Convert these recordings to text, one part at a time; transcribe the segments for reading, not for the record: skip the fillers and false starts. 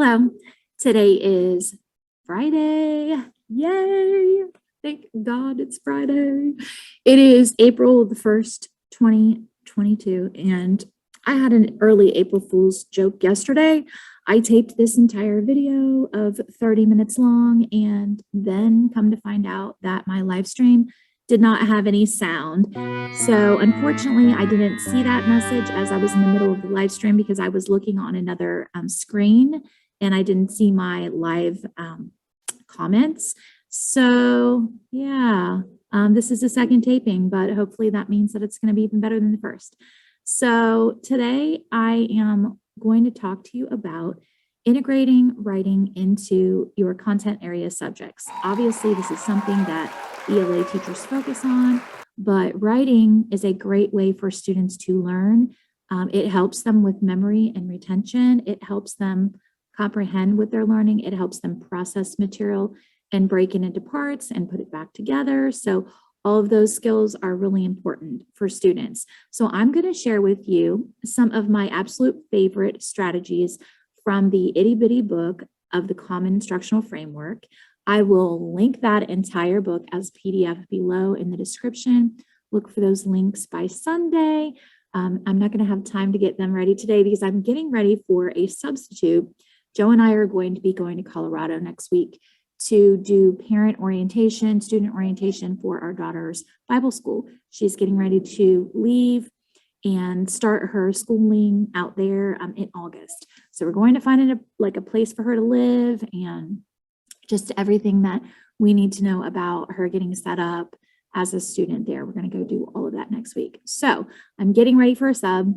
Hello, today is Friday. Yay! Thank God it's Friday. It is April the 1st, 2022, and I had an early April Fool's joke yesterday. I taped this entire video of 30 minutes long, and then come to find out that my live stream did not have any sound. So unfortunately, I didn't see that message as I was in the middle of the live stream because I was looking on another screen and I didn't see my live comments. So yeah, this is the second taping, but hopefully that means that it's going to be even better than the first. So today I am going to talk to you about integrating writing into your content area subjects. Obviously, this is something that ELA teachers focus on, but writing is a great way for students to learn. It helps them with memory and retention. It helps them comprehend what they're learning. It helps them process material and break it into parts and put it back together. So all of those skills are really important for students. So I'm going to share with you some of my absolute favorite strategies from the itty bitty book of the Common Instructional Framework. I will link that entire book as PDF below in the description. Look for those links by Sunday. I'm not going to have time to get them ready today because I'm getting ready for a substitute. Joe and I are going to be going to Colorado next week to do parent orientation, student orientation for our daughter's Bible school. She's getting ready to leave and start her schooling out there in August. So we're going to find a place for her to live and just everything that we need to know about her getting set up as a student there. We're going to go do all of that next week. So I'm getting ready for a sub.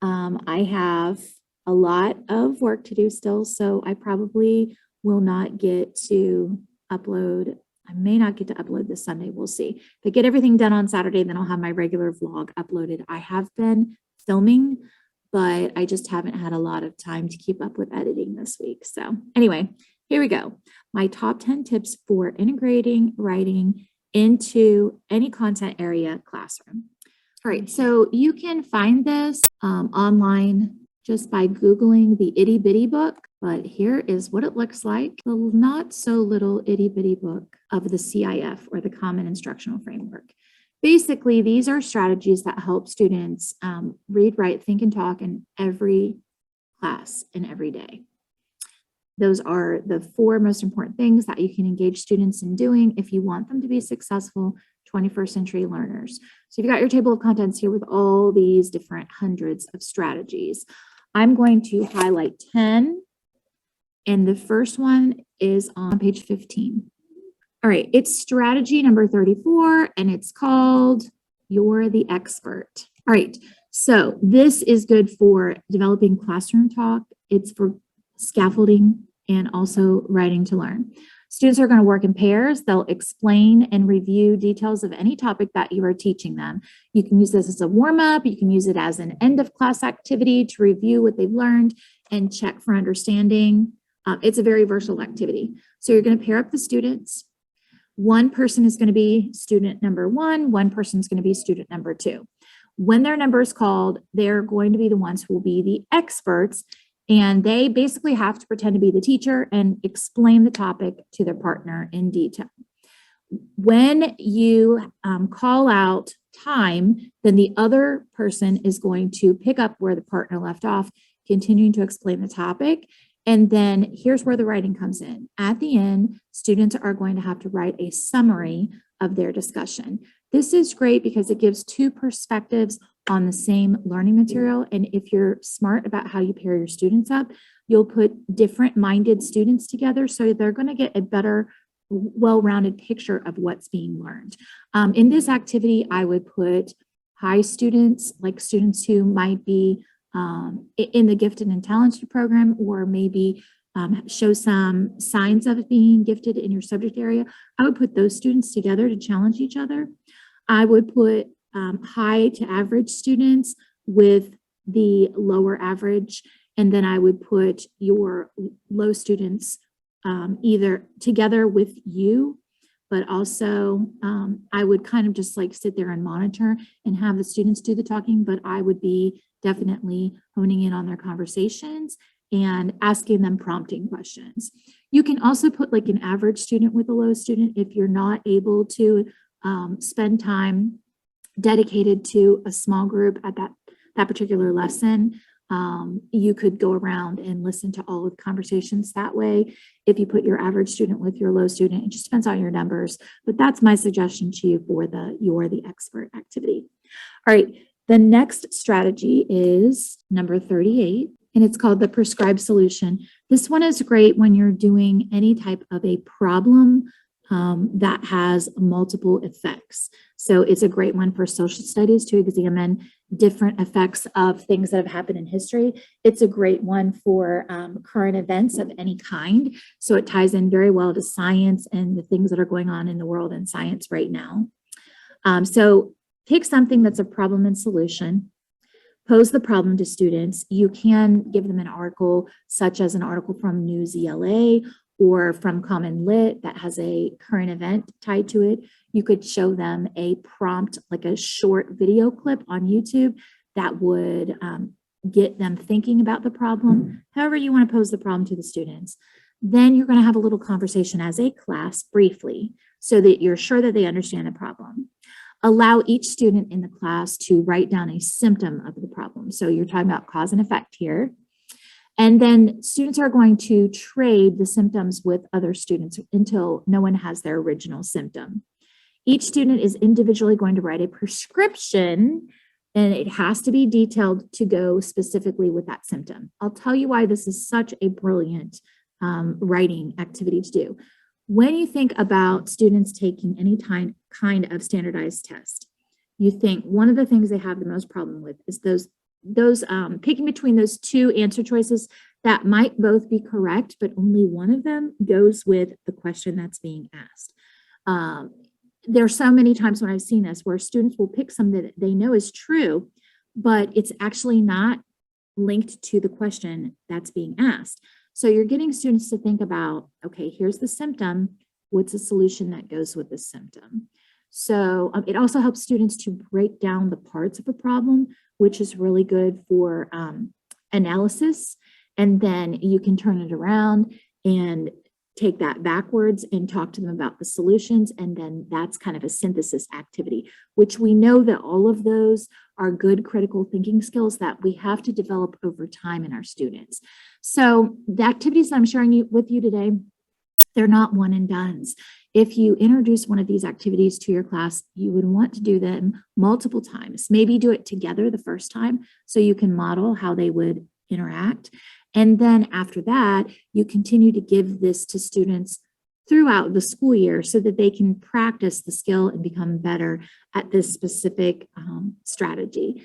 I have a lot of work to do still, so I probably will not get to upload. I may not get to upload this Sunday. We'll see. If I get everything done on Saturday, then I'll have my regular vlog uploaded. I have been filming, but I just haven't had a lot of time to keep up with editing this week. So anyway, here we go. My top 10 tips for integrating writing into any content area classroom. All right, so you can find this online just by Googling the itty bitty book, but here is what it looks like. The not so little itty bitty book of the CIF, or the Common Instructional Framework. Basically, these are strategies that help students read, write, think, and talk in every class and every day. Those are the 4 most important things that you can engage students in doing if you want them to be successful 21st century learners. So you've got your table of contents here with all these different hundreds of strategies. I'm going to highlight 10, and the first one is on page 15. All right, it's strategy number 34, and it's called Youre the Expert. All right, so this is good for developing classroom talk. It's for scaffolding and also writing to learn. Students are going to work in pairs. They'll explain and review details of any topic that you are teaching them. You can use this as a warm-up. You can use it as an end-of-class activity to review what they've learned and check for understanding. It's a very versatile activity. So you're going to pair up the students. One person is going to be student number 1. One person is going to be student number 2. When their number is called, they're going to be the ones who will be the experts, and they basically have to pretend to be the teacher and explain the topic to their partner in detail. When you call out time, then the other person is going to pick up where the partner left off, continuing to explain the topic. And then here's where the writing comes in. At the end, students are going to have to write a summary of their discussion. This is great because it gives 2 perspectives on the same learning material. And if you're smart about how you pair your students up, you'll put different minded students together so they're going to get a better, well-rounded picture of what's being learned. In this activity, I would put high students, like students who might be in the gifted and talented program, or maybe show some signs of being gifted in your subject area. I would put those students together to challenge each other. I would put high to average students with the lower average, and then I would put your low students either together with you, but also I would kind of just like sit there and monitor and have the students do the talking, but I would be definitely honing in on their conversations and asking them prompting questions. You can also put like an average student with a low student if you're not able to spend time dedicated to a small group at that particular lesson. You could go around and listen to all of the conversations that way. If you put your average student with your low student, it just depends on your numbers, but that's my suggestion to you for the You're the Expert activity. All right, the next strategy is number 38, and it's called the prescribed solution. This one is great when you're doing any type of a problem that has multiple effects. So it's a great one for social studies to examine different effects of things that have happened in history. It's a great one for current events of any kind. So it ties in very well to science and the things that are going on in the world in science right now. So pick something that's a problem and solution. Pose the problem to students. You can give them an article, such as an article from News ELA or from Common Lit that has a current event tied to it. You could show them a prompt, like a short video clip on YouTube that would get them thinking about the problem. However you want to pose the problem to the students. Then you're going to have a little conversation as a class briefly so that you're sure that they understand the problem. Allow each student in the class to write down a symptom of the problem. So you're talking about cause and effect here. And then students are going to trade the symptoms with other students until no one has their original symptom. Each student is individually going to write a prescription, and it has to be detailed to go specifically with that symptom. I'll tell you why this is such a brilliant writing activity to do. When you think about students taking any kind of standardized test, you think one of the things they have the most problem with is those picking between those two answer choices that might both be correct, but only one of them goes with the question that's being asked. There are so many times when I've seen this where students will pick something that they know is true, but it's actually not linked to the question that's being asked. So you're getting students to think about, okay, here's the symptom. What's the solution that goes with the symptom? So it also helps students to break down the parts of a problem, which is really good for analysis. And then you can turn it around and take that backwards and talk to them about the solutions. And then that's kind of a synthesis activity, which we know that all of those are good critical thinking skills that we have to develop over time in our students. So the activities that I'm sharing with you today, they're not one and dones. If you introduce one of these activities to your class, you would want to do them multiple times. Maybe do it together the first time so you can model how they would interact. And then after that, you continue to give this to students throughout the school year so that they can practice the skill and become better at this specific strategy.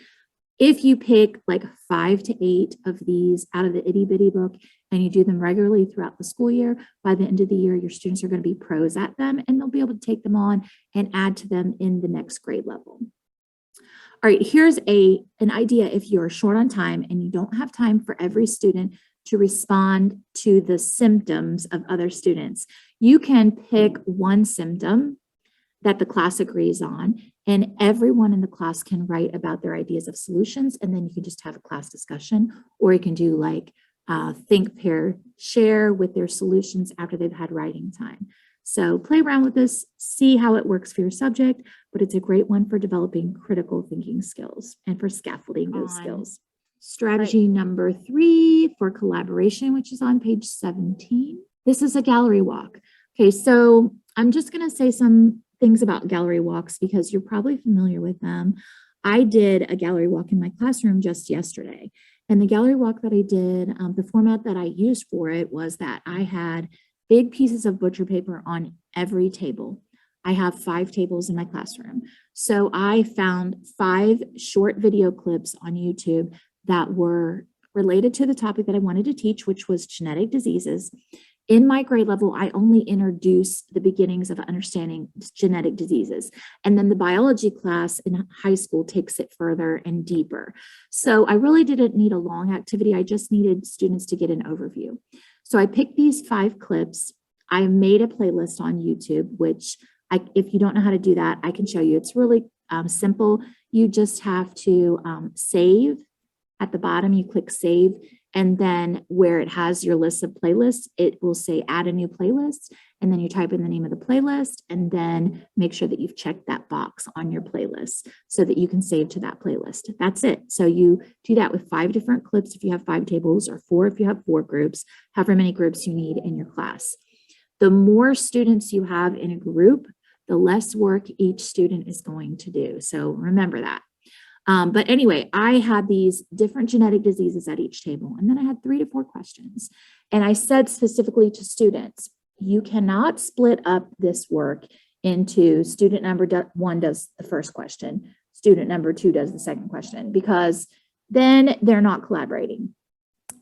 If you pick like 5 to 8 of these out of the itty bitty book and you do them regularly throughout the school year, by the end of the year, your students are going to be pros at them and they'll be able to take them on and add to them in the next grade level. All right, here's an idea if you're short on time and you don't have time for every student to respond to the symptoms of other students. You can pick one symptom that the class agrees on, and everyone in the class can write about their ideas of solutions, and then you can just have a class discussion, or you can do like think, pair, share with their solutions after they've had writing time. So play around with this, see how it works for your subject, but it's a great one for developing critical thinking skills and for scaffolding those skills. Strategy number 3 for collaboration, which is on page 17. This is a gallery walk. Okay, so I'm just going to say some things about gallery walks because you're probably familiar with them. I did a gallery walk in my classroom just yesterday. And the gallery walk that I did, the format that I used for it was that I had big pieces of butcher paper on every table. I have 5 tables in my classroom. So I found 5 short video clips on YouTube that were related to the topic that I wanted to teach, which was genetic diseases. In my grade level, I only introduce the beginnings of understanding genetic diseases. And then the biology class in high school takes it further and deeper. So I really didn't need a long activity. I just needed students to get an overview. So I picked these 5 clips. I made a playlist on YouTube, which if you don't know how to do that, I can show you. It's really simple. You just have to save. At the bottom, you click save. And then where it has your list of playlists, it will say add a new playlist. And then you type in the name of the playlist and then make sure that you've checked that box on your playlist so that you can save to that playlist. That's it. So you do that with 5 different clips if you have 5 tables, or 4 if you have 4 groups, however many groups you need in your class. The more students you have in a group, the less work each student is going to do. So remember that. But anyway, I had these different genetic diseases at each table, and then I had 3 to 4 questions. And I said specifically to students, you cannot split up this work into student number 1 does the first question, student number 2 does the second question, because then they're not collaborating.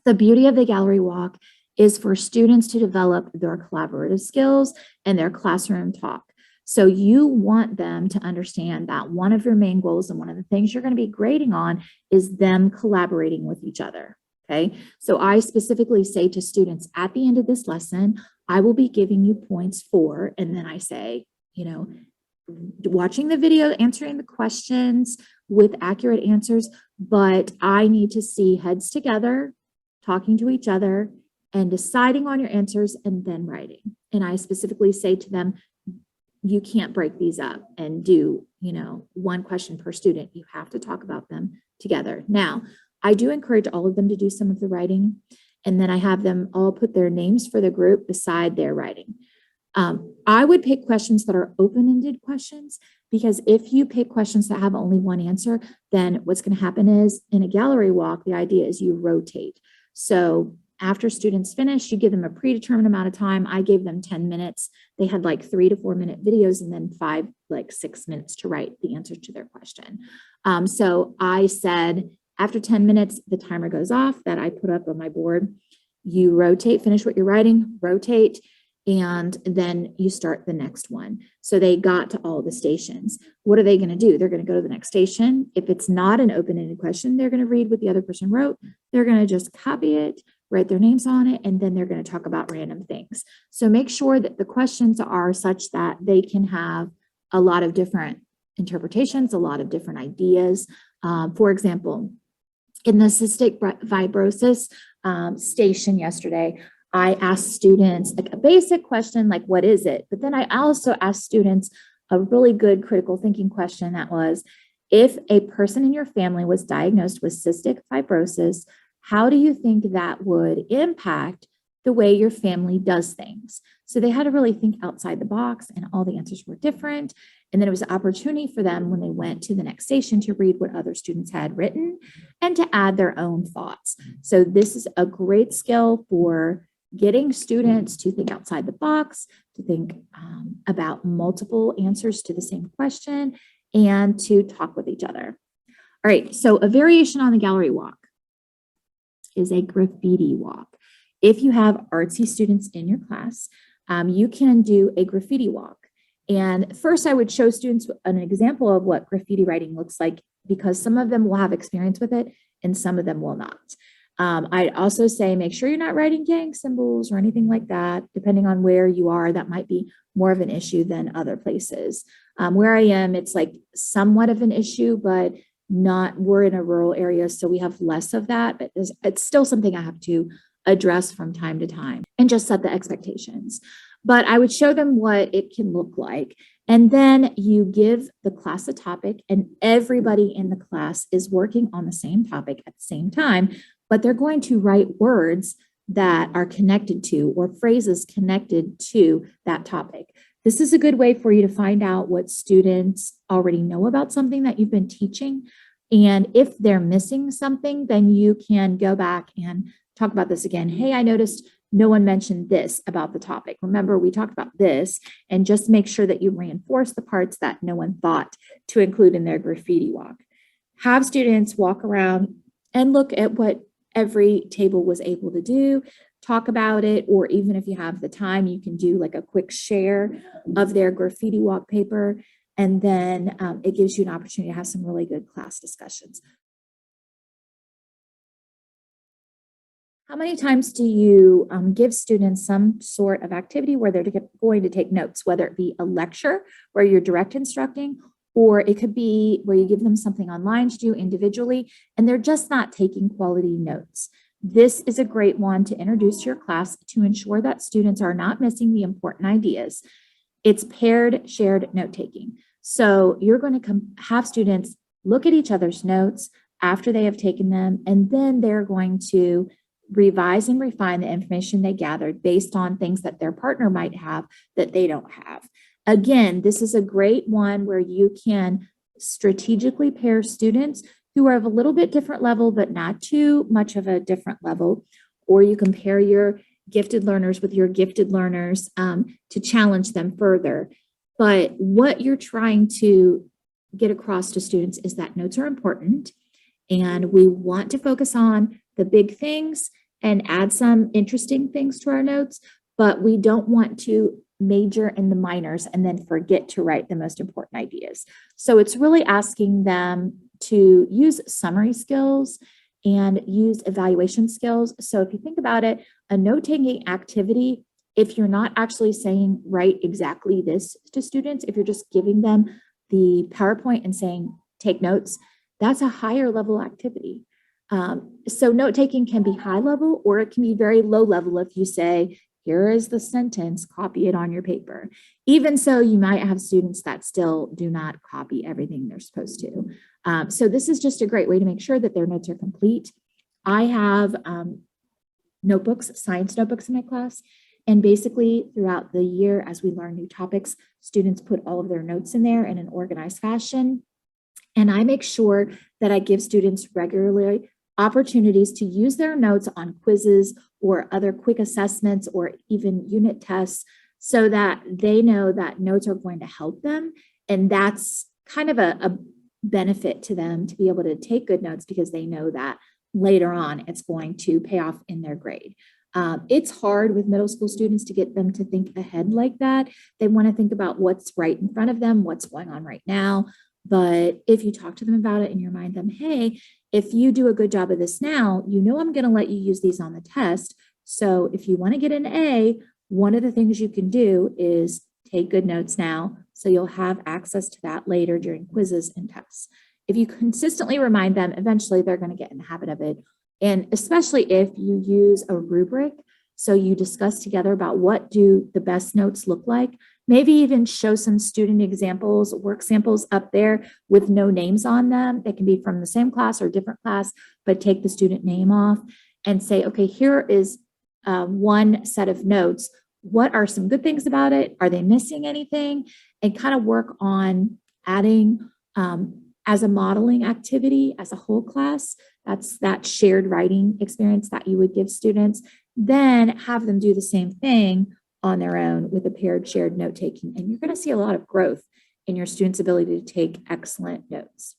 The beauty of the gallery walk is for students to develop their collaborative skills and their classroom talk. So you want them to understand that one of your main goals and one of the things you're going to be grading on is them collaborating with each other. Okay. So I specifically say to students at the end of this lesson, I will be giving you points for, and then I say, you know, watching the video, answering the questions with accurate answers, but I need to see heads together, talking to each other and deciding on your answers and then writing. And I specifically say to them, you can't break these up and do, you know, 1 question per student. You have to talk about them together. Now, I do encourage all of them to do some of the writing, and then I have them all put their names for the group beside their writing. I would pick questions that are open-ended questions, because if you pick questions that have only 1 answer, then what's going to happen is in a gallery walk, the idea is you rotate. So after students finish, you give them a predetermined amount of time. I gave them 10 minutes. They had like 3 to 4 minute videos and then 6 minutes to write the answer to their question. So I said, after 10 minutes, the timer goes off that I put up on my board. You rotate, finish what you're writing, rotate, and then you start the next one. So they got to all the stations. What are they going to do? They're going to go to the next station. If it's not an open-ended question, they're going to read what the other person wrote. They're going to just copy it, write their names on it, and then they're going to talk about random things. So make sure that the questions are such that they can have a lot of different interpretations, a lot of different ideas. For example, in the cystic fibrosis station yesterday, I asked students like a basic question, like, what is it? But then I also asked students a really good critical thinking question that was, if a person in your family was diagnosed with cystic fibrosis, how do you think that would impact the way your family does things? So they had to really think outside the box, and all the answers were different. And then it was an opportunity for them when they went to the next station to read what other students had written and to add their own thoughts. So this is a great skill for getting students to think outside the box, to think about multiple answers to the same question, and to talk with each other. All right, so a variation on the gallery walk is a graffiti walk. If you have artsy students in your class, you can do a graffiti walk. And first I would show students an example of what graffiti writing looks like, because some of them will have experience with it and some of them will not. I'd also say, make sure you're not writing gang symbols or anything like that. Depending on where you are, that might be more of an issue than other places. Where I am, it's like somewhat of an issue, but not, we're in a rural area, so we have less of that, but it's still something I have to address from time to time and just set the expectations. But I would show them what it can look like. And then you give the class a topic, and everybody in the class is working on the same topic at the same time, but they're going to write words that are connected to, or phrases connected to that topic. This is a good way for you to find out what students already know about something that you've been teaching. And if they're missing something, then you can go back and talk about this again. Hey, I noticed no one mentioned this about the topic. Remember, we talked about this, and just make sure that you reinforce the parts that no one thought to include in their graffiti walk. Have students walk around and look at what every table was able to do, talk about it, or even if you have the time, you can do like a quick share of their graffiti walk paper, and then it gives you an opportunity to have some really good class discussions. How many times do you give students some sort of activity where they're going to take notes, whether it be a lecture where you're direct instructing, or it could be where you give them something online to do individually, and they're just not taking quality notes? This is a great one to introduce to your class to ensure that students are not missing the important ideas. It's paired shared note taking. So you're going to have students look at each other's notes after they have taken them, and then they're going to revise and refine the information they gathered based on things that their partner might have that they don't have. Again, this is a great one where you can strategically pair students who are of a little bit different level, but not too much of a different level, or you can pair your gifted learners with your gifted learners to challenge them further. But what you're trying to get across to students is that notes are important, and we want to focus on the big things and add some interesting things to our notes, but we don't want to major in the minors and then forget to write the most important ideas. So it's really asking them to use summary skills and use evaluation skills. So if you think about it, a note-taking activity, if you're not actually saying write exactly this to students, if you're just giving them the PowerPoint and saying take notes, that's a higher level activity. So note-taking can be high level, or it can be very low level if you say, here is the sentence, copy it on your paper. Even so, you might have students that still do not copy everything they're supposed to. So this is just a great way to make sure that their notes are complete. I have notebooks, science notebooks in my class. And basically throughout the year, as we learn new topics, students put all of their notes in there in an organized fashion. And I make sure that I give students regularly opportunities to use their notes on quizzes or other quick assessments or even unit tests, so that they know that notes are going to help them. And that's kind of a benefit to them to be able to take good notes, because they know that later on it's going to pay off in their grade. It's hard with middle school students to get them to think ahead like that. They want to think about what's right in front of them, what's going on right now. But if you talk to them about it and you remind them, hey, if you do a good job of this now, you know I'm going to let you use these on the test. So if you want to get an A, one of the things you can do is take good notes now, so you'll have access to that later during quizzes and tests. If you consistently remind them, eventually they're going to get in the habit of it. And especially if you use a rubric, so you discuss together about what do the best notes look like. Maybe even show some student examples, work samples up there with no names on them. They can be from the same class or different class, but take the student name off and say, okay, here is one set of notes. What are some good things about it? Are they missing anything? And kind of work on adding as a modeling activity as a whole class. That's that shared writing experience that you would give students. Then have them do the same thing on their own with a paired shared note taking. And you're going to see a lot of growth in your students' ability to take excellent notes.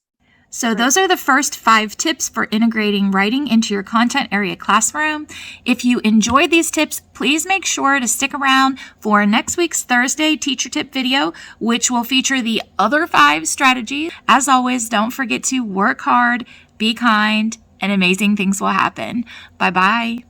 So those are the first 5 tips for integrating writing into your content area classroom. If you enjoyed these tips, please make sure to stick around for next week's Thursday teacher tip video, which will feature the other 5 strategies. As always, don't forget to work hard, be kind, and amazing things will happen. Bye-bye.